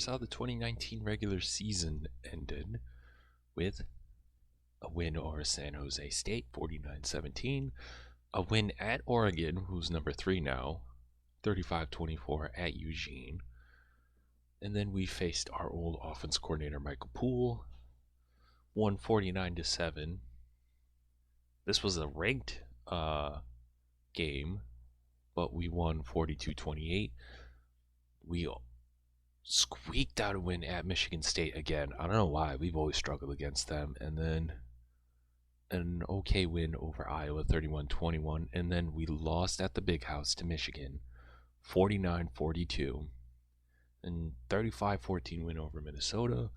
how the 2019 regular season ended with a win over San Jose State, 49-17. A win at Oregon, who's number 3 now, 35-24 at Eugene. And then we faced our old offense coordinator, Michael Poole, won 49-7. This was a ranked game, but we won 42-28. We squeaked out a win at Michigan State again. I don't know why. We've always struggled against them. And then an okay win over Iowa, 31-21. And then we lost at the Big House to Michigan, 49-42. And 35-14 win over Minnesota,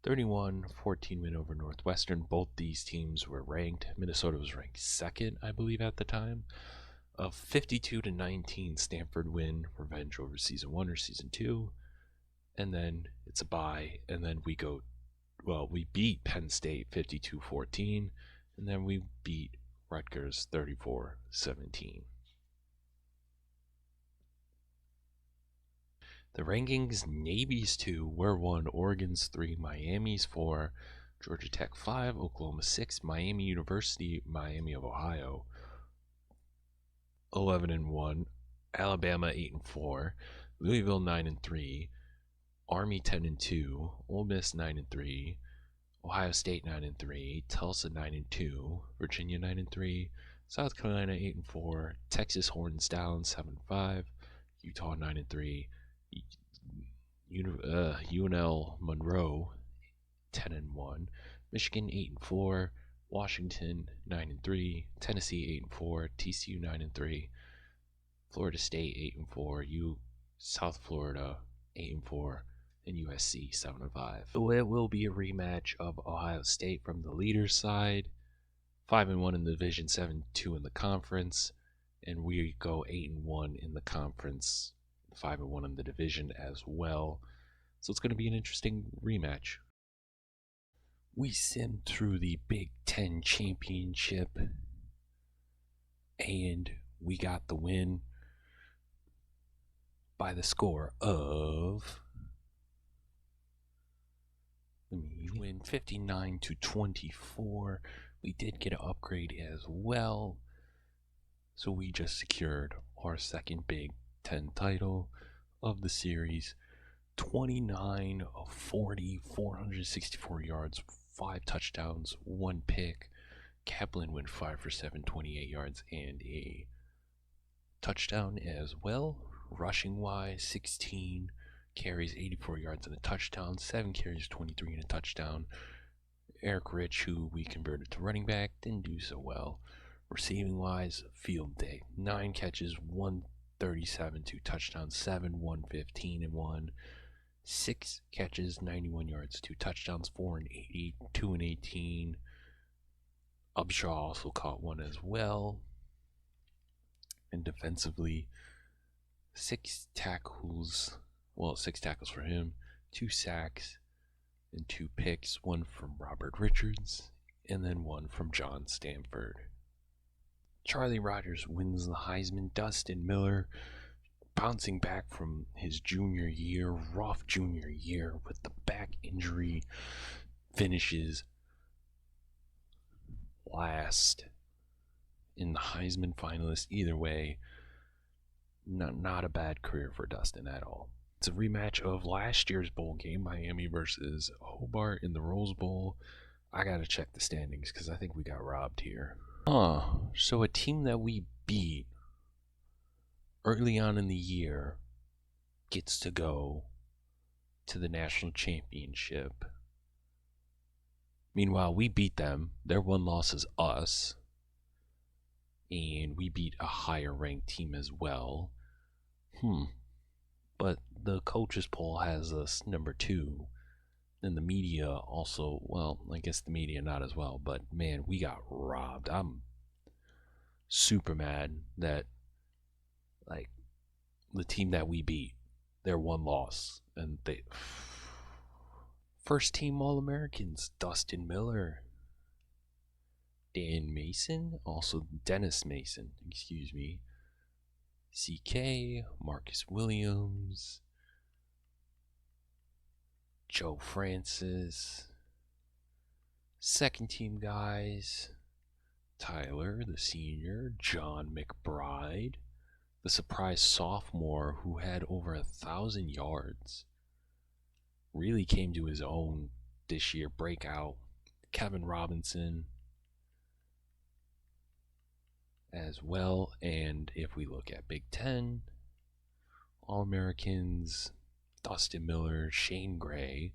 31-14 win over Northwestern. Both these teams were ranked. Minnesota was ranked 2nd, I believe, at the time. A 52-19 Stanford win, revenge over season 1 or season 2. And then it's a bye, and then we beat Penn State 52-14, and then we beat Rutgers 34-17. The rankings: Navy's 2, we're 1, Oregon's 3, Miami's 4, Georgia Tech 5, Oklahoma 6, Miami University, Miami of Ohio 11-1, Alabama 8-4, Louisville 9-3, Army 10-2, Ole Miss 9-3, Ohio State 9-3, Tulsa 9-2, Virginia 9-3, South Carolina 8-4, Texas Horns down 7-5, Utah 9-3, UNL Monroe 10-1, Michigan 8-4, Washington 9-3, Tennessee 8-4, TCU 9-3, Florida State 8-4, South Florida 8-4, and USC 7-5. So it will be a rematch of Ohio State from the leader side, 5-1 in the division, 7-2 in the conference, and we go 8-1 in the conference, 5-1 in the division as well. So it's going to be an interesting rematch. We simmed through the Big Ten Championship, and we got the win by the score of, we win 59-24. We did get an upgrade as well, so we just secured our second Big Ten title of the series. 29 of 40, 464 yards, 5 touchdowns, 1 pick. Kaplan went 5 for 7, 28 yards and a touchdown as well. Rushing wise, 16 carries, 84 yards and a touchdown, 7 carries, 23 and a touchdown. Eric Rich, who we converted to running back, didn't do so well. Receiving wise, field day, 9 catches, 137, 2 touchdowns, 7, 115 and 1. 6 catches, 91 yards, 2 touchdowns, 4 and 80, 2 and 18. Upshaw also caught 1 as well. And defensively, 6 tackles for him, 2 sacks, and 2 picks, 1 from Robert Richards, and then 1 from John Stanford. Charlie Rogers wins the Heisman. Dustin Miller, bouncing back from his junior year, rough junior year with the back injury, finishes last in the Heisman finalist. Either way, not a bad career for Dustin at all. It's a rematch of last year's bowl game, Miami versus Hobart in the Rose Bowl. I gotta check the standings because I think we got robbed here. So a team that we beat early on in the year gets to go to the national championship. Meanwhile, we beat them. Their one loss is us. And we beat a higher ranked team as well. But the coaches poll has us number 2. And the media also, well, I guess the media not as well. But man, we got robbed. I'm super mad that, like, the team that we beat, their one loss, and they first team All-Americans, Dustin Miller, Dan Mason, also Dennis Mason, CK, Marcus Williams, Joe Francis. Second team guys, Tyler, the senior, John McBride, the surprise sophomore who had over 1,000 yards. Really came to his own this year, breakout. Kevin Robinson as well. And if we look at Big Ten, All-Americans, Dustin Miller, Shane Gray,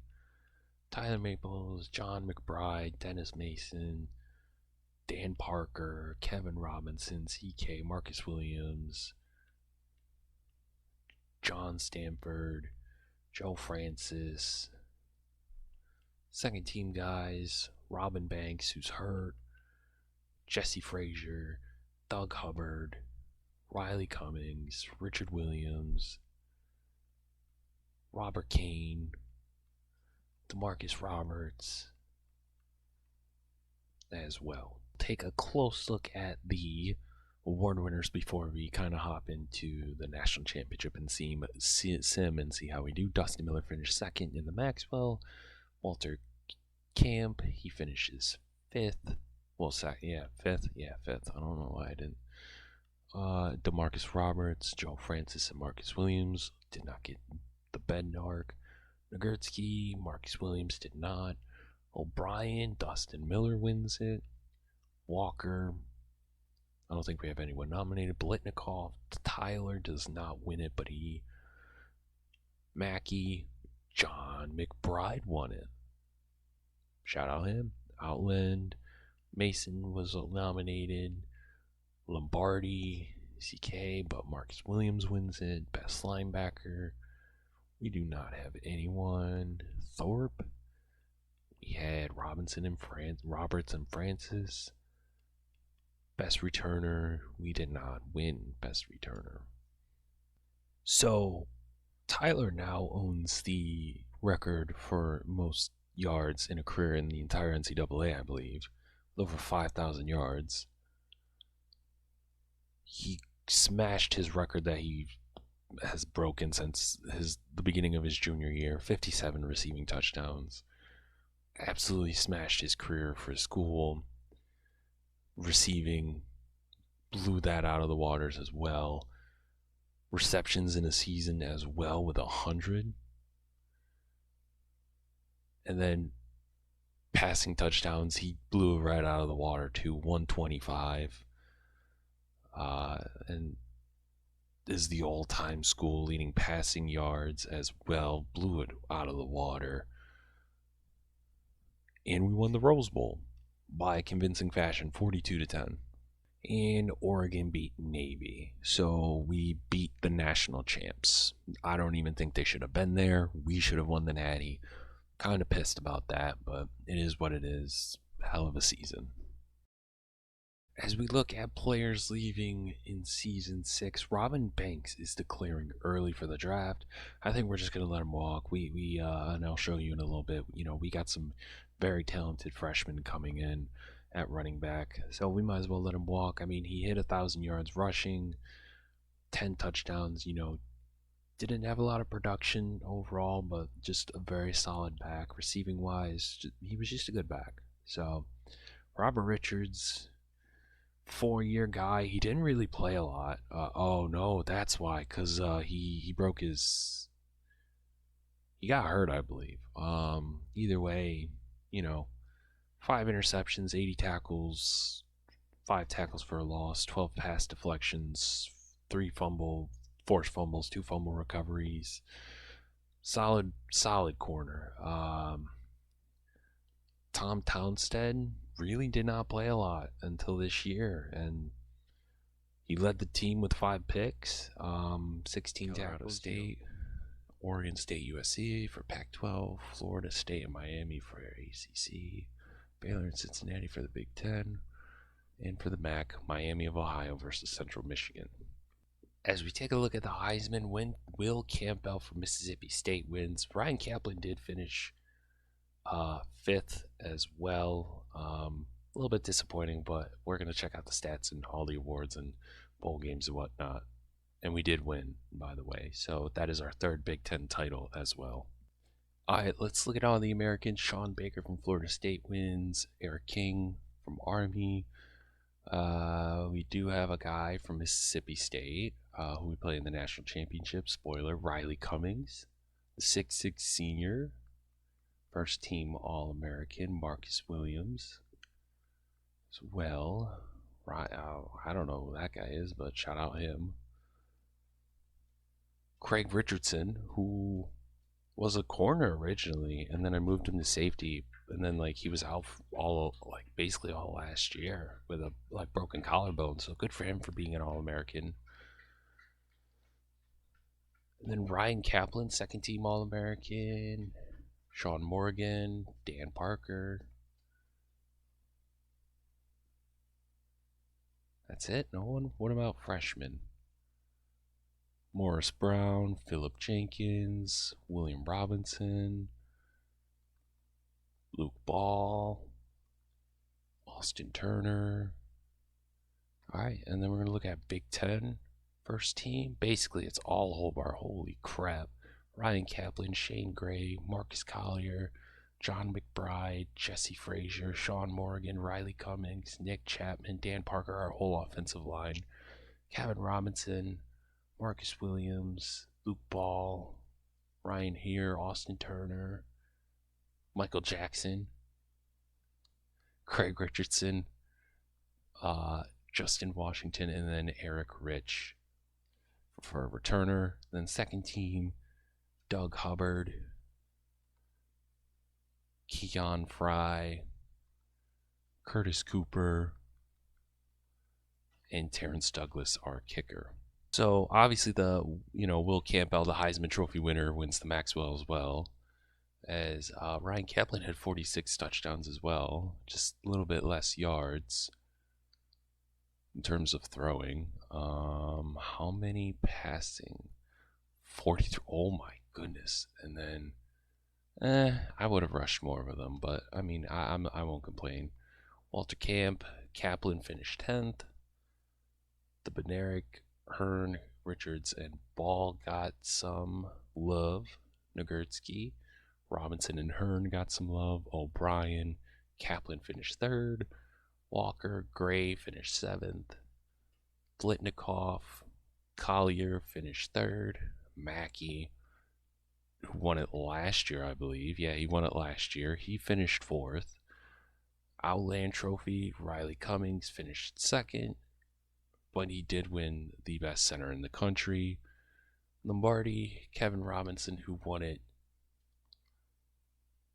Tyler Maples, John McBride, Dennis Mason, Dan Parker, Kevin Robinson, CK, Marcus Williams, John Stanford, Joe Francis. Second team guys, Robin Banks, who's hurt, Jesse Frazier, Doug Hubbard, Riley Cummings, Richard Williams, Robert Kane, DeMarcus Roberts as well. Take a close look at the award winners before we kind of hop into the national championship and sim and see how we do. Dustin Miller finished second in the Maxwell. Walter Camp, he finishes fifth. Well, fifth. Yeah, fifth. I don't know why I didn't. DeMarcus Roberts, Joe Francis, and Marcus Williams did not get the Bednark. Nagurtsky, Marcus Williams did not. O'Brien, Dustin Miller wins it. Walker, I don't think we have anyone nominated. Blitnikoff, Tyler does not win it, but Mackey, John McBride won it. Shout out him. Outland, Mason was nominated. Lombardi, CK, but Marcus Williams wins it. Best linebacker. We do not have anyone. Thorpe. We had Roberts and Francis. Best returner. We did not win best returner. So Tyler now owns the record for most yards in a career in the entire NCAA, I believe, with over 5,000 yards. He smashed his record that he has broken since the beginning of his junior year, 57 receiving touchdowns. Absolutely smashed his career for school. Receiving, blew that out of the waters as well. Receptions in a season as well with 100. And then passing touchdowns, he blew it right out of the water to 125. And is the all-time school leading passing yards as well. Blew it out of the water. And we won the Rose Bowl by a convincing fashion, 42-10. And Oregon beat Navy. So we beat the national champs. I don't even think they should have been there. We should have won the Natty. Kind of pissed about that, but it is what it is. Hell of a season. As we look at players leaving in Season 6, Robin Banks is declaring early for the draft. I think we're just going to let him walk. And I'll show you in a little bit, we got some very talented freshmen coming in at running back, so we might as well let him walk. I mean, he hit 1,000 yards rushing, 10 touchdowns, didn't have a lot of production overall, but just a very solid back. Receiving-wise, he was just a good back. So, Robert Richards, 4-year guy. He didn't really play a lot. Oh no, that's why, because he broke his. He got hurt, I believe. Either way, 5 interceptions, 80 tackles, 5 tackles for a loss, 12 pass deflections, 3 forced fumbles, 2 fumble recoveries. Solid corner. Tom Townsend really did not play a lot until this year, and he led the team with 5 picks, 16 tackles. State, Oregon State, USC for Pac-12, Florida State and Miami for ACC, Baylor and Cincinnati for the Big Ten, and for the MAC, Miami of Ohio versus Central Michigan. As we take a look at the Heisman win, Will Campbell from Mississippi State wins. Ryan Kaplan did finish 5th as well. A little bit disappointing, but we're going to check out the stats and all the awards and bowl games and whatnot. And we did win, by the way. So that is our 3rd Big Ten title as well. All right, let's look at all the Americans. Sean Baker from Florida State wins. Eric King from Army. We do have a guy from Mississippi State who we play in the national championship. Spoiler, Riley Cummings, the 6'6 senior, first team All-American. Marcus Williams as well. I don't know who that guy is, but shout out him. Craig Richardson, who was a corner originally, and then I moved him to safety, and then he was out all basically all last year with a broken collarbone. So good for him for being an All-American. And then Ryan Kaplan, second team All-American. Sean Morgan, Dan Parker. That's it. No one. What about freshmen? Morris Brown, Philip Jenkins, William Robinson, Luke Ball, Austin Turner. All right, and then we're going to look at Big Ten first team. Basically, it's all Hobart. Holy crap. Ryan Kaplan, Shane Gray, Marcus Collier, John McBride, Jesse Frazier, Sean Morgan, Riley Cummings, Nick Chapman, Dan Parker, our whole offensive line, Kevin Robinson, Marcus Williams, Luke Ball, Ryan Heer, Austin Turner, Michael Jackson, Craig Richardson, Justin Washington, and then Eric Rich for a returner. Then second team, Doug Hubbard, Keon Fry, Curtis Cooper, and Terrence Douglas, our kicker. So obviously the Will Campbell, the Heisman Trophy winner, wins the Maxwell as well. As Ryan Kaplan had 46 touchdowns as well, just a little bit less yards in terms of throwing. How many passing? 43. Oh my goodness! And then, I would have rushed more of them, but I mean, I won't complain. Walter Kaplan finished 10th. The Benerick, Hearn, Richards, and Ball got some love. Nagurtsky, Robinson, and Hearn got some love. O'Brien, Kaplan finished 3rd. Walker, Gray finished 7th. Blitnikoff, Collier finished 3rd. Mackey, who won it last year, I believe. Yeah, he won it last year. He finished 4th. Outland Trophy, Riley Cummings finished 2nd. But he did win the best center in the country. Lombardi, Kevin Robinson, who won it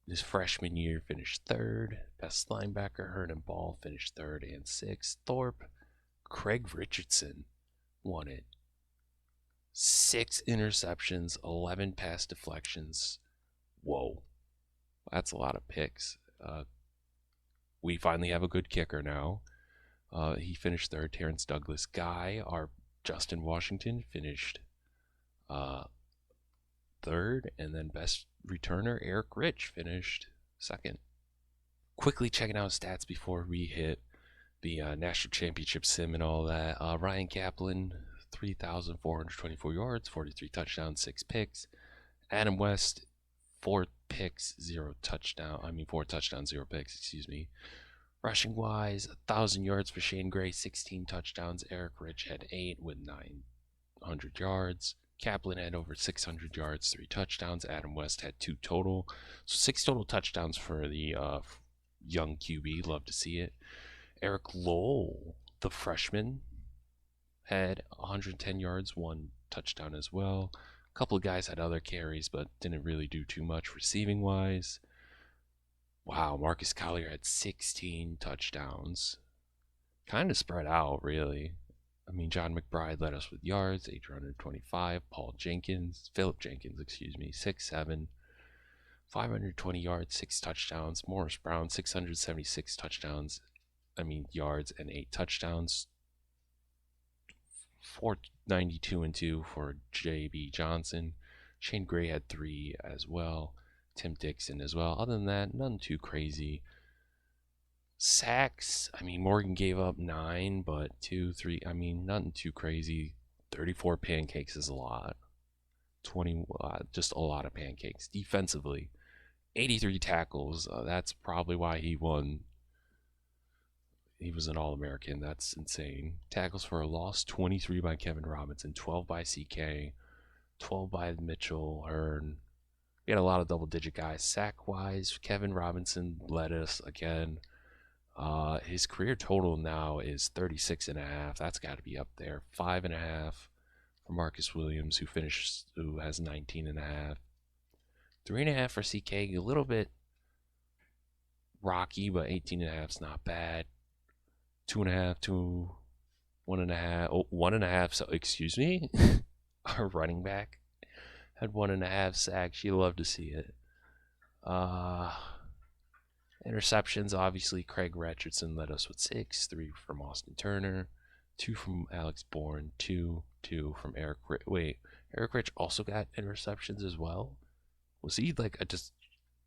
his freshman year, finished 3rd. Best linebacker, Hernan Ball, finished 3rd and 6th. Thorpe, Craig Richardson won it. 6 interceptions, 11 pass deflections. Whoa, that's a lot of picks. We finally have a good kicker now. He finished 3rd. Terrence Douglas. Guy, our Justin Washington, finished 3rd. And then best returner, Eric Rich, finished 2nd. Quickly checking out stats before we hit the national championship sim and all that. Ryan Kaplan, 3,424 yards, 43 touchdowns, 6 picks. Adam West, 4 touchdowns, 0 picks, excuse me. Rushing wise, 1,000 yards for Shane Gray, 16 touchdowns. Eric Rich had 8 with 900 yards. Kaplan had over 600 yards, 3 touchdowns. Adam West had 2 total. So 6 total touchdowns for the young QB. Love to see it. Eric Lowell, the freshman, had 110 yards, 1 touchdown as well. A couple of guys had other carries, but didn't really do too much receiving wise. Wow, Marcus Collier had 16 touchdowns. Kind of spread out, really. I mean, John McBride led us with yards, 825. Philip Jenkins, 6'7", 520 yards, 6 touchdowns. Morris Brown, 676 yards and 8 touchdowns. 492 and 2 for J.B. Johnson. Shane Gray had 3 as well. Tim Dixon as well. Other than that, nothing too crazy. Sacks, I mean, Morgan gave up 9, but 2, 3, I mean, nothing too crazy. 34 pancakes is a lot. just a lot of pancakes. Defensively, 83 tackles. That's probably why he won. He was an All-American. That's insane. Tackles for a loss, 23 by Kevin Robinson, 12 by CK, 12 by Mitchell Hearn. We had a lot of double-digit guys. Sack-wise, Kevin Robinson led us again. His career total now is 36.5. That's got to be up there. 5.5 for Marcus Williams, who has 19.5. 3.5 for CK, a little bit rocky, but 18.5 is not bad. 2.5 to 1.5. Oh, 1.5. So excuse me, our running back had 1.5 sacks. You love to see it. Interceptions, obviously, Craig Richardson led us with 6, 3 from Austin Turner, 2 from Alex Bourne, 2 from Eric Rich. Wait, Eric Rich also got interceptions as well? Was he like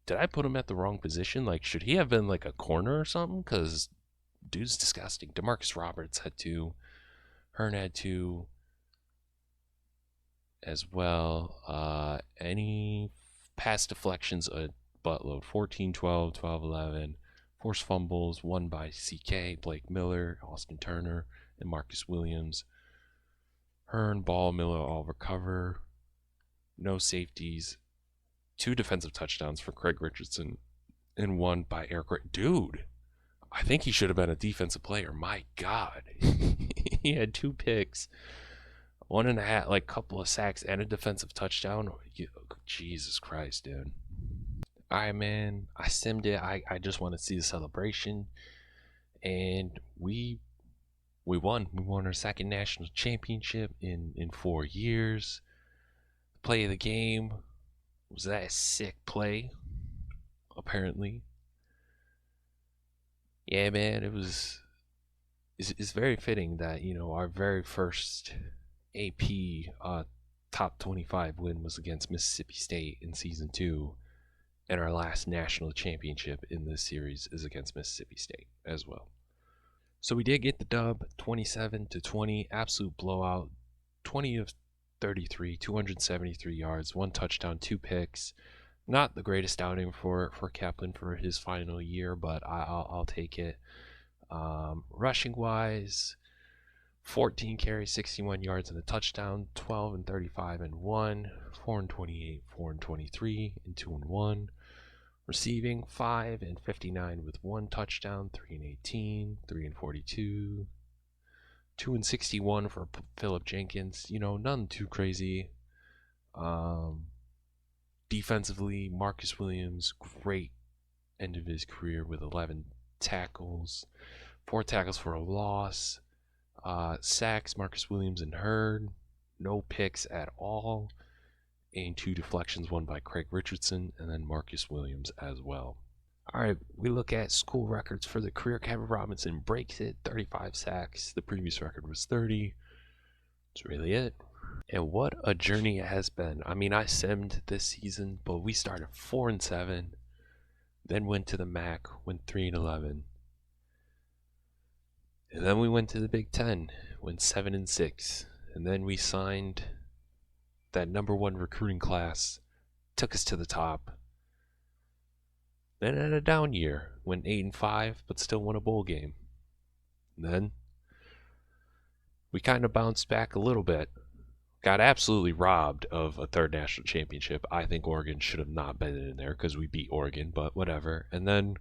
did I put him at the wrong position? Like, should he have been like a corner or something? Because dude's disgusting. DeMarcus Roberts had 2. Hearn had 2 as well. Any pass deflections, a buttload. 14, 12, 12, 11. Forced fumbles, 1 by CK, Blake Miller, Austin Turner, and Marcus Williams. Hearn, Ball, Miller all recover. No safeties. 2 defensive touchdowns for Craig Richardson and 1 by Eric Rich. Dude, I think he should have been a defensive player. My God. He had 2 picks, 1.5, like couple of sacks, and a defensive touchdown. Jesus Christ, dude. All right, man. I simmed it. I just want to see the celebration. And we won. We won our second national championship in 4 years. The play of the game was that a sick play, apparently. Yeah, man, it's very fitting that, our very first AP top 25 win was against Mississippi State in season 2, and our last national championship in this series is against Mississippi State as well. So we did get the dub, 27-20, absolute blowout, 20 of 33, 273 yards, 1 touchdown, 2 picks. Not the greatest outing for Kaplan for his final year, but I'll take it. Rushing wise, 14 carries, 61 yards and a touchdown, 12 and 35 and 1, 4 and 28, 4 and 23 and 2 and 1. Receiving 5 and 59 with 1 touchdown, 3 and 18, 3 and 42, 2 and 61 for Philip Jenkins. None too crazy. Defensively, Marcus Williams, great end of his career with 11 tackles, 4 tackles for a loss. Sacks, Marcus Williams and Hearn, no picks at all, and 2 deflections, 1 by Craig Richardson and then Marcus Williams as well. All right, we look at school records for the career. Kevin Robinson breaks it, 35 sacks. The previous record was 30. That's really it. And what a journey it has been. I mean, I simmed this season, but we started 4-7, then went to the MAC, went 3-11. And then we went to the Big Ten, went 7-6. And then we signed that #1 recruiting class, took us to the top. Then had a down year, went 8-5, but still won a bowl game. And then we kind of bounced back a little bit. Got absolutely robbed of a 3rd national championship. I think Oregon should have not been in there because we beat Oregon, but whatever. And then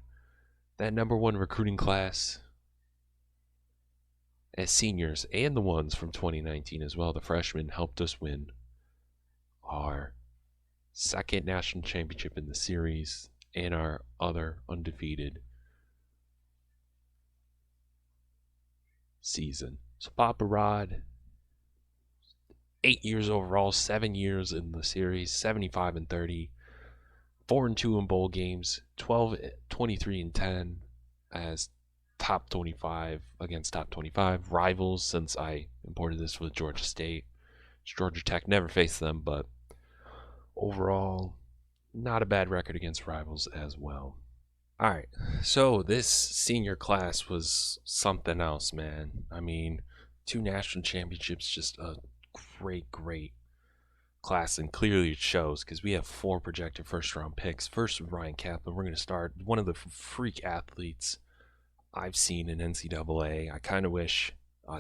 that #1 recruiting class as seniors, and the ones from 2019 as well, the freshmen, helped us win our 2nd national championship in the series and our other undefeated season. So Papa Rod, 8 years overall, 7 years in the series, 75-30, 4-2 in bowl games, 12, 23-10 as top 25 against top 25 rivals. Since I imported this with Georgia State, Georgia Tech, never faced them, but overall, not a bad record against rivals as well. All right, so this senior class was something else, man. I mean, 2 national championships, just a great class, and clearly it shows because we have 4 projected first-round picks. First with Ryan Kaplan, we're going to start one of the freak athletes I've seen in NCAA. I kind of wish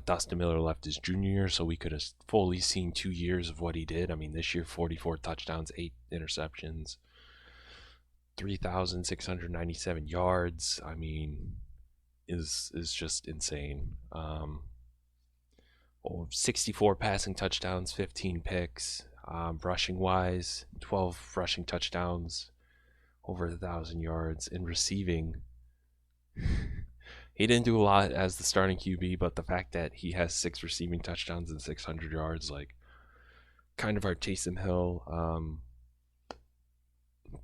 Dustin Miller left his junior year so we could have fully seen 2 years of what he did. I mean, this year, 44 touchdowns, 8 interceptions, 3,697 yards. I mean, is just insane. 64 passing touchdowns, 15 picks. Rushing wise, 12 rushing touchdowns, over 1,000 yards. In receiving, he didn't do a lot as the starting QB, but the fact that he has 6 receiving touchdowns and 600 yards, like, kind of our Taysom Hill.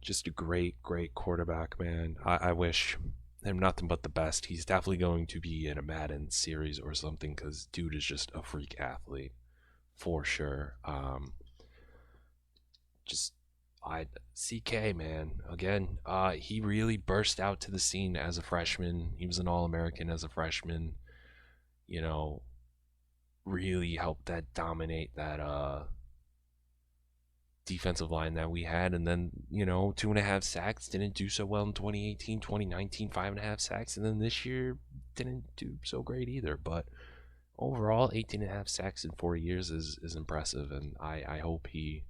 Just a great quarterback, man. I wish him nothing but the best. He's definitely going to be in a Madden series or something because dude is just a freak athlete for sure. CK, man, again, he really burst out to the scene as a freshman. He was an All-American as a freshman. You know, really helped that dominate that defensive line that we had. And then, 2.5 sacks. Didn't do so well in 2018, 2019, 5.5 sacks. And then this year didn't do so great either. But overall, 18.5 sacks in 4 years is impressive. And I hope he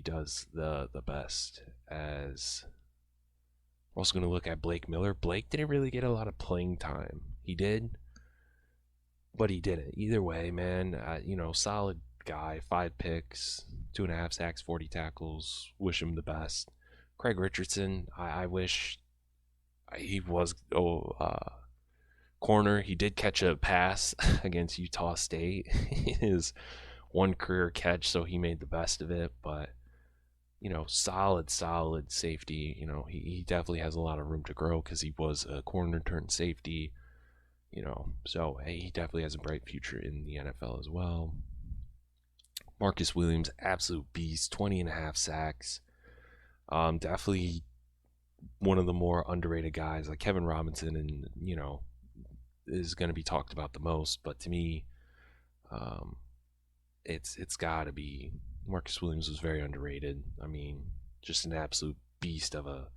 does the best. As we're also going to look at Blake Miller. Blake didn't really get a lot of playing time. He did, but he didn't. Either way, man, solid guy. 5 picks, 2.5 sacks, 40 tackles. Wish him the best. Craig Richardson, I wish he was corner. He did catch a pass against Utah State. His one career catch, so he made the best of it. But solid safety. He definitely has a lot of room to grow because he was a corner turned safety. So hey, he definitely has a bright future in the NFL as well. Marcus Williams, absolute beast, 20.5 sacks. Definitely one of the more underrated guys, like Kevin Robinson, and is going to be talked about the most. But to me, it's got to be Marcus Williams. Was very underrated. I mean, just an absolute beast of a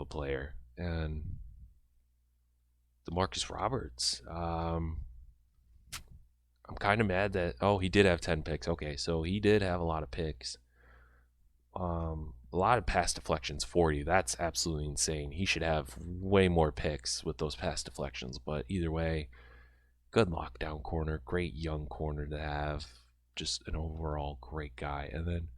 player. And DeMarcus Roberts, I'm kind of mad that he did have 10 picks. Okay, so he did have a lot of picks. A lot of pass deflections, 40. That's absolutely insane. He should have way more picks with those pass deflections. But either way, good lockdown corner, great young corner to have. Just an overall great guy. And then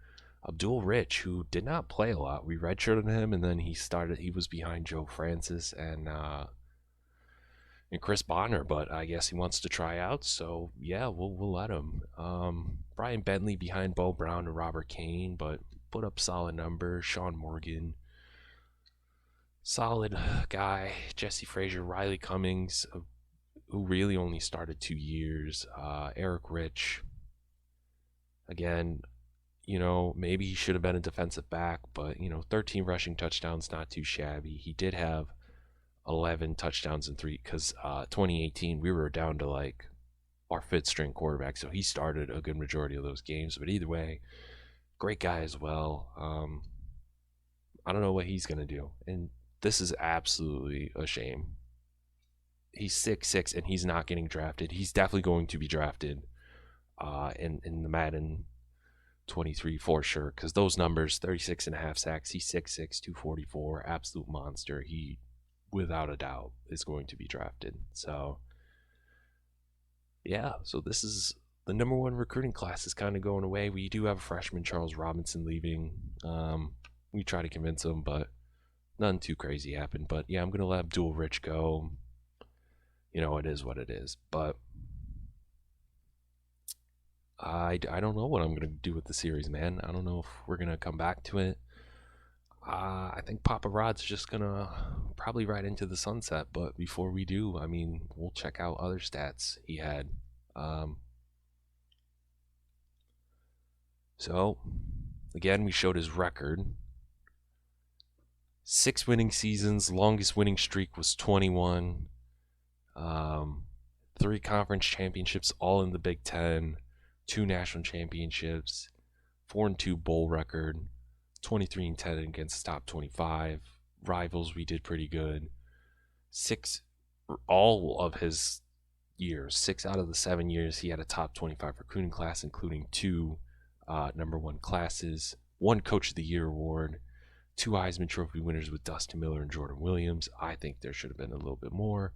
Abdul Rich, who did not play a lot. We redshirted him, and then he was behind Joe Francis and Chris Bonner, but I guess he wants to try out, so yeah, we'll let him. Brian Bentley behind Bo Brown and Robert Kane, but put up solid numbers. Sean Morgan, solid guy. Jesse Frazier, Riley Cummings, who really only started 2 years. Eric Rich, again, maybe he should have been a defensive back, but 13 rushing touchdowns, not too shabby. He did have 11 touchdowns in 3 because 2018 we were down to like our 5th string quarterback, so he started a good majority of those games. But either way, great guy as well. I don't know what he's gonna do, and this is absolutely a shame. He's 6'6" and he's not getting drafted. He's definitely going to be drafted in the Madden 23 for sure, because those numbers, 36.5 sacks, he's 6'6", 244, absolute monster. He without a doubt is going to be drafted. So yeah, so this is the number 1 recruiting class is kind of going away. We do have a freshman, Charles Robinson, leaving. We try to convince him, but nothing too crazy happened. But yeah, I'm gonna let Abdul Rich go. It is what it is. But I don't know what I'm gonna do with the series, man. I don't know if we're gonna come back to it. I think Papa Rod's just gonna probably ride into the sunset, but before we do, I mean, we'll check out other stats he had. So again, we showed his record. 6 winning seasons, longest winning streak was 21. 3 conference championships, all in the Big Ten, 2 national championships. 4-2 bowl record, 23-10 against top 25 rivals. We did pretty good. All of his years, 6 out of the 7 years, he had a top 25 recruiting class, including 2 number 1 classes, 1 Coach of the Year award, 2 Heisman Trophy winners with Dustin Miller and Jordan Williams. I think there should have been a little bit more.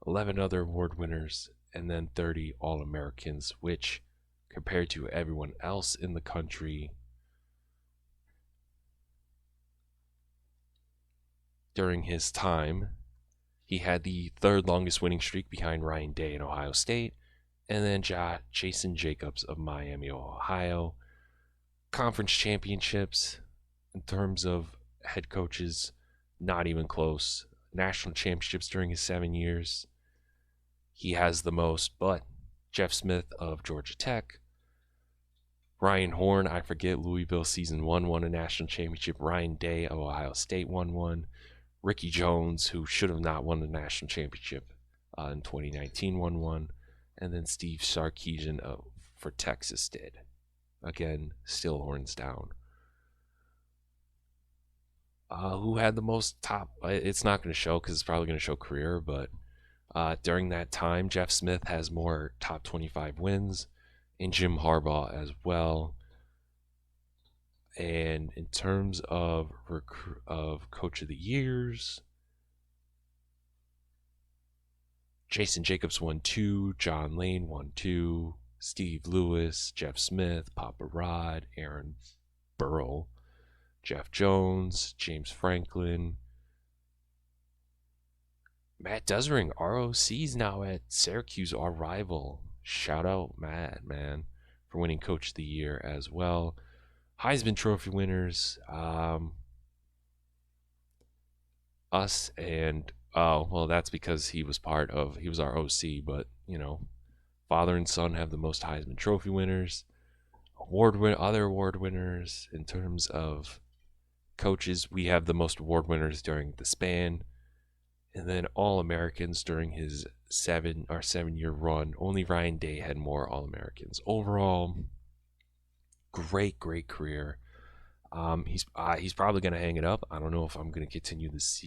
11 other award winners, and then 30 All-Americans, which compared to everyone else in the country during his time, he had the 3rd longest winning streak behind Ryan Day in Ohio State, and then Jason Jacobs of Miami, Ohio. Conference championships, in terms of head coaches, not even close. National championships during his 7 years, he has the most, but Jeff Smith of Georgia Tech, Ryan Horn, I forget, Louisville season 1 won a national championship. Ryan Day of Ohio State won one. Ricky Jones, who should have not won the national championship in 2019, won one. And then Steve Sarkisian for Texas did. Again, still horns down. Who had the most top? It's not going to show because it's probably going to show career, but during that time, Jeff Smith has more top 25 wins, and Jim Harbaugh as well. And in terms of Coach of the Years, Jason Jacobs won 2, John Lane won 2, Steve Lewis, Jeff Smith, Papa Rod, Aaron Burrow, Jeff Jones, James Franklin, Matt Desring, ROC's now at Syracuse, our rival. Shout out Matt, man, for winning Coach of the Year as well. Heisman Trophy winners, us and, that's because he was our OC, but, father and son have the most Heisman Trophy winners. Other award winners, in terms of coaches, we have the most award winners during the span. And then All-Americans during his 7-year run. Only Ryan Day had more All-Americans. Overall, great career. He's probably going to hang it up. I don't know if I'm going to continue this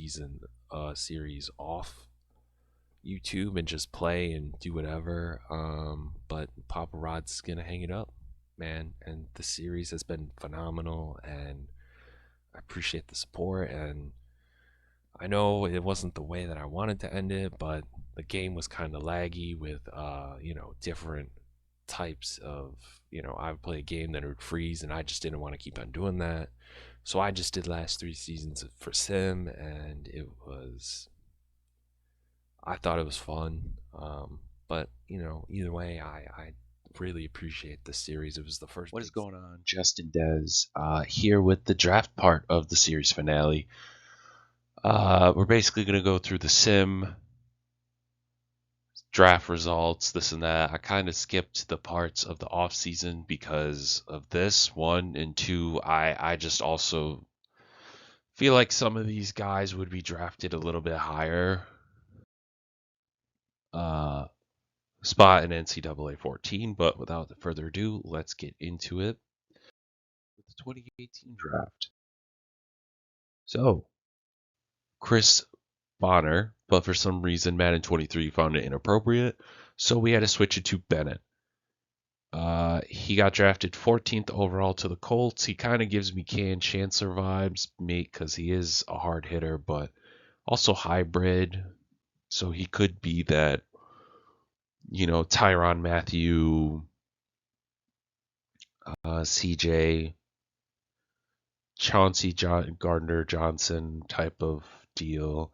series off YouTube and just play and do whatever. But Papa Rod's going to hang it up, man. And the series has been phenomenal, and I appreciate the support. And I know it wasn't the way that I wanted to end it, but the game was kind of laggy with, different types of, I would play a game that would freeze, and I just didn't want to keep on doing that. So I just did last 3 seasons for Sim, and I thought it was fun. But, either way, I really appreciate this series. It was the first. What is going on? JustinDezzz here with the draft part of the series finale. We're basically going to go through the sim, draft results, this and that. I kind of skipped the parts of the off season because of this, 1, and 2, I just also feel like some of these guys would be drafted a little bit higher. Spot in NCAA 14, but without further ado, let's get into it with the 2018 draft. So, Chris Bonner, but for some reason Madden 23 found it inappropriate, so we had to switch it to Bennett. He got drafted 14th overall to the Colts. He kind of gives me Ken Chancellor vibes, mate, because he is a hard hitter, but also hybrid, so he could be that, Tyrann Mathieu, CJ, Chauncey Gardner Johnson type of deal.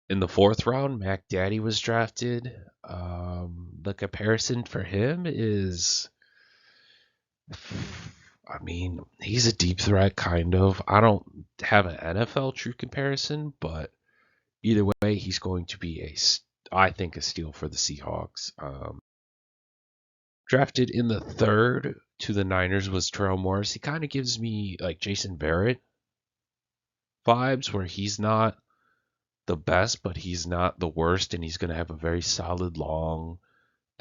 In the 4th round, Mac Daddy was drafted. The comparison for him is, he's a deep threat, kind of. I don't have an NFL true comparison, but either way, he's going to be I think, a steal for the Seahawks. Drafted in the 3rd to the Niners was Terrell Morris. He kind of gives me like Jason Barrett vibes, where he's not the best, but he's not the worst, and he's going to have a very solid, long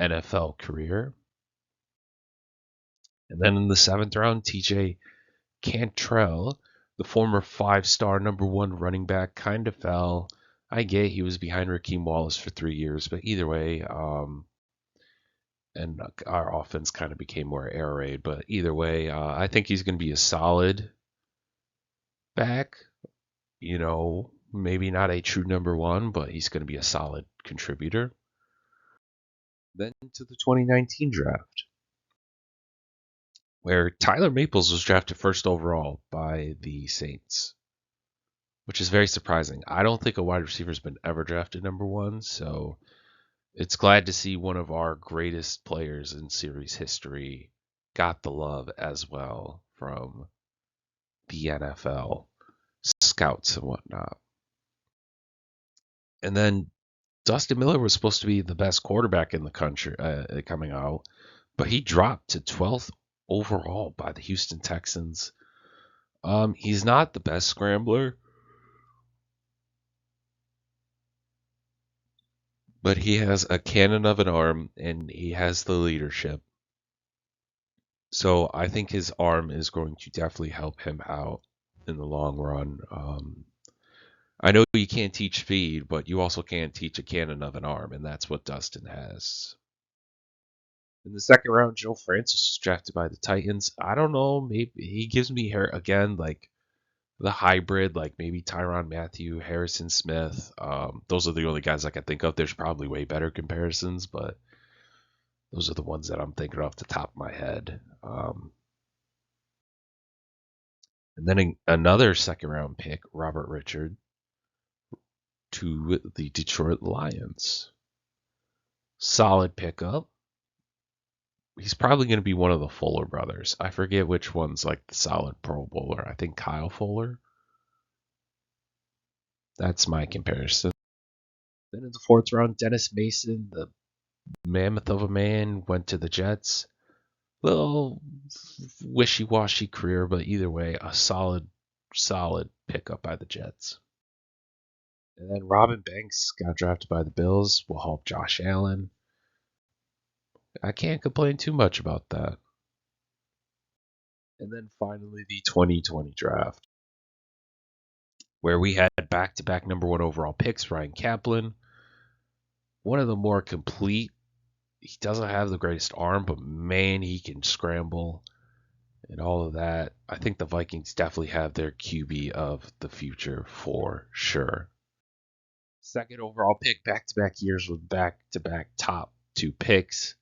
NFL career. And then in the 7th round, TJ Cantrell, the former 5-star #1 running back, kind of fell. I get he was behind Raheem Wallace for 3 years, but either way, and our offense kind of became more air raid. But either way, I think he's going to be a solid back. Maybe not a true #1, but he's going to be a solid contributor. Then to the 2019 draft, where Tyler Maples was drafted first overall by the Saints, which is very surprising. I don't think a wide receiver has been ever drafted #1, so it's glad to see one of our greatest players in series history got the love as well from the NFL scouts and whatnot. And then Dustin Miller was supposed to be the best quarterback in the country coming out, but he dropped to 12th overall by the Houston Texans. He's not the best scrambler, but he has a cannon of an arm and he has the leadership. So I think his arm is going to definitely help him out in the long run. I know you can't teach speed, but you also can't teach a cannon of an arm, and that's what Dustin has. In the 2nd round, Joe Francis was drafted by the Titans. I don't know, maybe he gives me again like the hybrid, like maybe Tyrann Mathieu, Harrison Smith. Those are the only guys I can think of. There's probably way better comparisons, but those are the ones that I'm thinking off the top of my head. And then another 2nd round pick, Robert Richard, to the Detroit Lions. Solid pickup. He's probably going to be one of the Fuller brothers. I forget which one's like the solid Pro Bowler. I think Kyle Fuller. That's my comparison. Then in the 4th round, Dennis Mason, the mammoth of a man, went to the Jets. Little wishy-washy career, but either way, a solid pickup by the Jets. And then Robin Banks got drafted by the Bills. Will help Josh Allen. I can't complain too much about that. And then finally, the 2020 draft, where we had back-to-back #1 overall picks, Ryan Kaplan. One of the more complete. He doesn't have the greatest arm, but man, he can scramble and all of that. I think the Vikings definitely have their QB of the future for sure. 2nd overall pick, back-to-back years with back-to-back top 2 picks.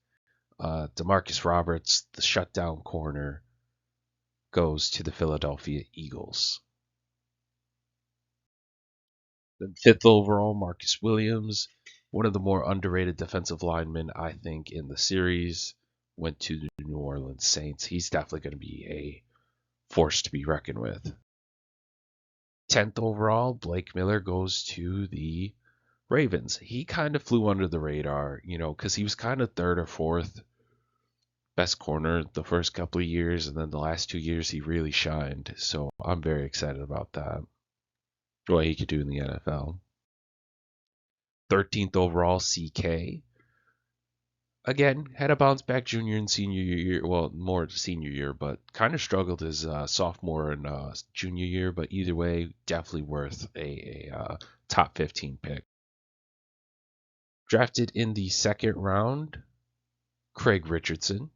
Demarcus Roberts, the shutdown corner, goes to the Philadelphia Eagles. Then 5th overall, Marcus Williams, one of the more underrated defensive linemen, I think, in the series, went to the New Orleans Saints. He's definitely going to be a force to be reckoned with. 10th overall, Blake Miller goes to the Ravens. He kind of flew under the radar, because he was kind of 3rd or 4th best corner the first couple of years, and then the last 2 years he really shined. So I'm very excited about that. What he could do in the NFL. 13th overall, CK. Again, had a bounce back junior and senior year. Well, more senior year, but kind of struggled his sophomore and junior year. But either way, definitely worth a top 15 pick. Drafted in the 2nd round, Craig Richardson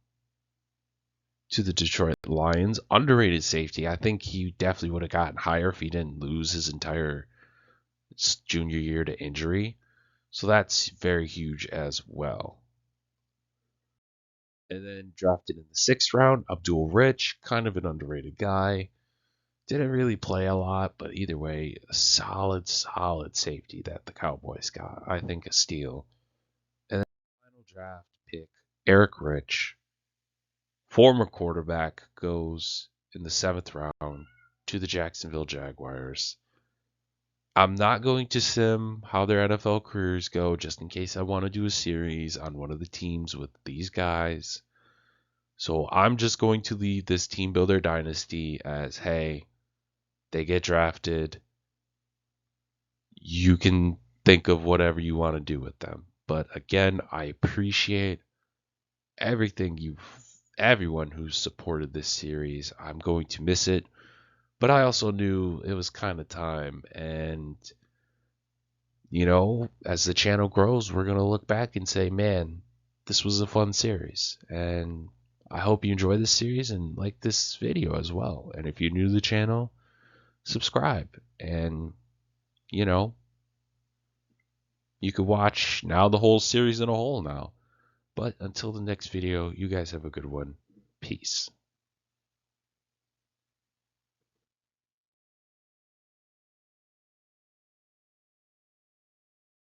to the Detroit Lions. Underrated safety. I think he definitely would have gotten higher if he didn't lose his entire junior year to injury. So that's very huge as well. And then drafted in the 6th round, Abdul Rich, kind of an underrated guy. Didn't really play a lot, but either way, a solid safety that the Cowboys got. I think a steal. And then final draft pick, Eric Rich, former quarterback, goes in the 7th round to the Jacksonville Jaguars. I'm not going to sim how their NFL careers go, just in case I want to do a series on one of the teams with these guys. So I'm just going to leave this Teambuilder Dynasty as, hey, they get drafted. You can think of whatever you want to do with them. But again, I appreciate everything everyone who's supported this series. I'm going to miss it, but I also knew it was kind of time. And, as the channel grows, we're going to look back and say, man, this was a fun series. And I hope you enjoy this series and like this video as well. And if you're new to the channel, subscribe. And, you could watch now the whole series in a whole now. But until the next video, you guys have a good one. Peace.